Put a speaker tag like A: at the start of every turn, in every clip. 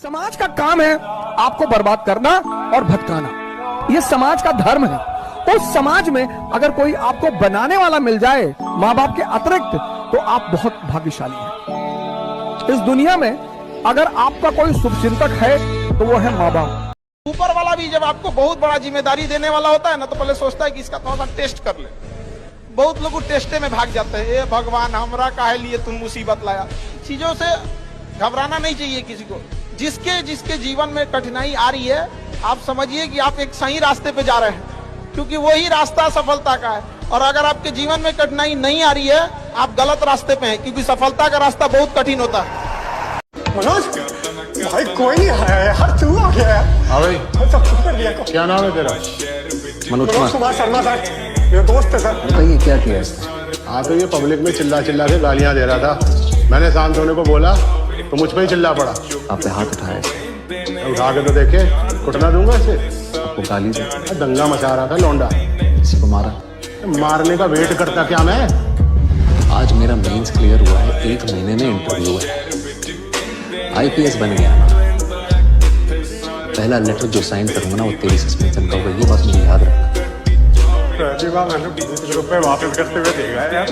A: समाज का काम है आपको बर्बाद करना और भटकाना, ये समाज का धर्म है। उस समाज में अगर कोई आपको बनाने वाला मिल जाए माँ बाप के अतिरिक्त, तो आप बहुत भाग्यशाली हैं। इस दुनिया में अगर आपका कोई शुभचिंतक है तो वो है माँ बाप।
B: ऊपर वाला भी जब आपको बहुत बड़ा जिम्मेदारी देने वाला होता है ना, तो पहले सोचता है कि इसका थोड़ा सा टेस्ट कर ले। बहुत लोग टेस्टे में भाग जाते हैं। ए भगवान, हमरा काहे लिए तुम मुसीबत लाया। चीजों से घबराना नहीं चाहिए किसी को। जिसके जीवन में कठिनाई आ रही है, आप समझिए कि आप एक सही रास्ते पे जा रहे हैं, क्योंकि वही रास्ता सफलता का है। और अगर आपके जीवन में कठिनाई नहीं आ रही है, आप गलत रास्ते पे हैं, क्योंकि सफलता का रास्ता बहुत कठिन होता है।
C: मनोज भाई, कोई नहीं आया यार, तू आ गया यार।
D: हाँ भाई,
C: सब कुछ कर लिया।
D: क्या नाम है तेरा?
C: मनोज कुमार शर्मा सर, मेरा दोस्त है सर।
D: बताइए क्या किया इसने? हाँ तो ये पब्लिक में चिल्ला चिल्ला के गालियां दे रहा था। मैंने शांत होने को बोला तो मुझ पे ही चिल्ला पड़ा।
E: आप पे हाथ उठाया,
D: उठा के तो देखे, कुटना दूंगा इसे।
E: आपको गाली दी,
D: दंगा मचा रहा था लौंडा।
E: किसी को मारा?
D: मारने का वेट करता क्या मैं?
E: आज मेरा मेंस क्लियर हुआ है, 1 महीने में इंटरव्यू है। आईपीएस बन गया ना। पहला लेटर जो साइन करूंगा ना, वो तेरी सस्पेंशन का होगा। ये बात मुझे याद रखना।
C: मैंने 20 रुपए वापस करते हुए देखा है यार।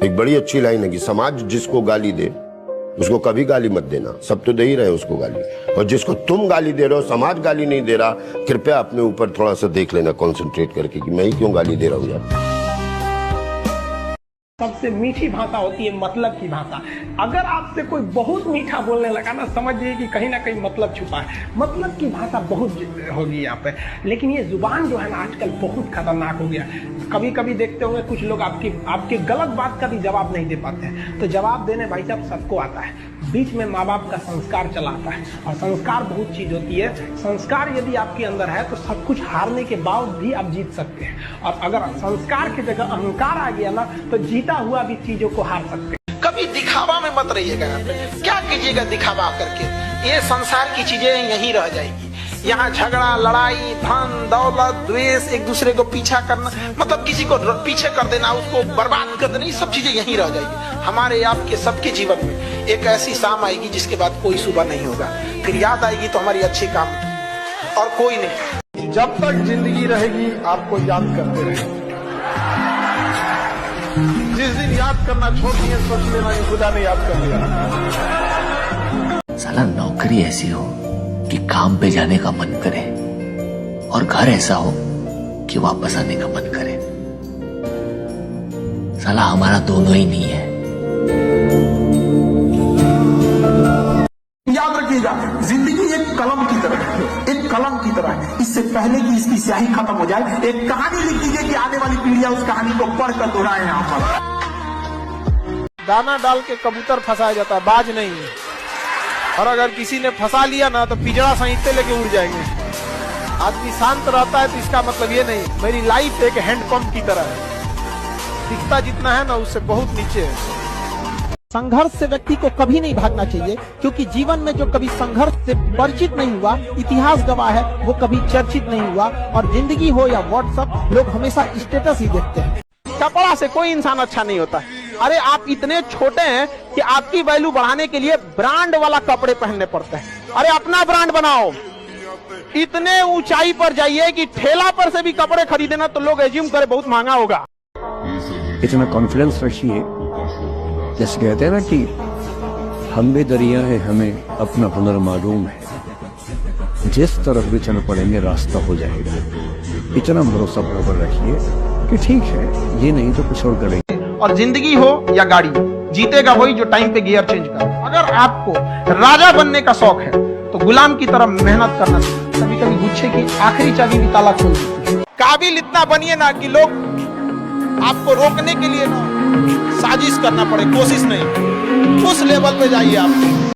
F: एक बड़ी अच्छी लाइन है कि समाज जिसको गाली दे उसको कभी गाली मत देना। सब तो दे ही रहे उसको गाली, और जिसको तुम गाली दे रहे हो, समाज गाली नहीं दे रहा, कृपया अपने ऊपर थोड़ा सा देख लेना, कंसंट्रेट करके कि मैं ही क्यों गाली दे रहा हूँ यार।
G: सबसे मीठी भाषा होती है मतलब की भाषा। अगर आपसे कोई बहुत मीठा बोलने लगा ना, समझिए कि कहीं ना कहीं मतलब छुपा है। मतलब की भाषा बहुत होगी यहाँ पे। लेकिन ये जुबान जो है ना, आजकल बहुत खतरनाक हो गया। कभी कभी देखते होंगे कुछ लोग आपके गलत बात का भी जवाब नहीं दे पाते हैं। तो जवाब देने भाई साहब सबको आता है। बीच में माँ बाप का संस्कार चला आता है, और संस्कार बहुत चीज होती है। संस्कार यदि आपके अंदर है तो सब कुछ हारने के बाद भी आप जीत सकते हैं। और अगर संस्कार की जगह अहंकार आ गया ना, तो जीता हुआ भी चीजों को हार सकते हैं।
B: कभी दिखावा में मत रहिएगा। यहाँ पे क्या कीजिएगा दिखावा करके? ये संसार की चीजें यहीं रह जाएगी। यहाँ झगड़ा, लड़ाई, धन दौलत, द्वेष, एक दूसरे को पीछा करना, मतलब किसी को पीछे कर देना, उसको बर्बाद कर देना, ये सब चीजें यहीं रह जाएगी। हमारे आपके सबके जीवन में एक ऐसी शाम आएगी जिसके बाद कोई सुबह नहीं होगा। फिर याद आएगी तो हमारी अच्छी काम की, और कोई नहीं।
A: जब तक जिंदगी रहेगी आपको याद करते रहेंगे। जिस दिन याद करना छोड़ दिए, सोच लेना ये खुदा ने याद कर लिया।
E: साला नौकरी ऐसी हो कि काम पे जाने का मन करे, और घर ऐसा हो कि वापस आने का मन करे। साला हमारा दोनों ही नहीं है।
H: याद रखिएगा, जिंदगी एक कलम की तरह है, एक कलम की तरह है। इससे पहले कि इसकी स्याही खत्म हो जाए, एक कहानी लिख दीजिए कि आने वाली पीढ़ियां उस कहानी को पढ़कर दोहराए यहाँ पर।
B: दाना डाल के कबूतर फंसाया जाता है, बाज नहीं है। और अगर किसी ने फंसा लिया ना, तो पिजड़ा सहित लेके उड़ जाएंगे। आदमी शांत रहता है तो इसका मतलब ये नहीं। मेरी लाइफ एक हैंडपंप की तरह है, दिखता जितना है ना उससे बहुत नीचे है।
G: संघर्ष से व्यक्ति को कभी नहीं भागना चाहिए, क्योंकि जीवन में जो कभी संघर्ष से परिचित नहीं हुआ, इतिहास गवाह है, वो कभी चर्चित नहीं हुआ। और जिंदगी हो या व्हाट्सएप, लोग हमेशा स्टेटस ही देखते हैं।
B: कपड़ा से कोई इंसान अच्छा नहीं होता। अरे आप इतने छोटे हैं कि आपकी वैल्यू बढ़ाने के लिए ब्रांड वाला कपड़े पहनने पड़ते हैं। अरे अपना ब्रांड बनाओ। इतने ऊंचाई पर जाइए कि ठेला पर से भी कपड़े खरीदना तो लोग एज्यूम करे बहुत महंगा होगा।
I: इतना कॉन्फिडेंस रखिए, जैसे कहते हैं ना कि हम भी दरिया है, हमें अपना हुनर मालूम है। जिस तरफ भी चल पड़ेंगे रास्ता हो जाएगा। इतना भरोसा बराबर रखिए कि ठीक है, ये नहीं तो कुछ और करेंगे।
B: और जिंदगी हो या गाड़ी, जीतेगा वही जो टाइम पे गियर चेंज करे। अगर आपको राजा बनने का शौक है तो गुलाम की तरह मेहनत करना चाहिए। कभी कभी गुच्छे की आखिरी चाबी भी ताला खोल देती है। काबिल इतना बनिए ना कि लोग आपको रोकने के लिए ना साजिश करना पड़े, कोशिश नहीं। उस लेवल पे जाइए आप।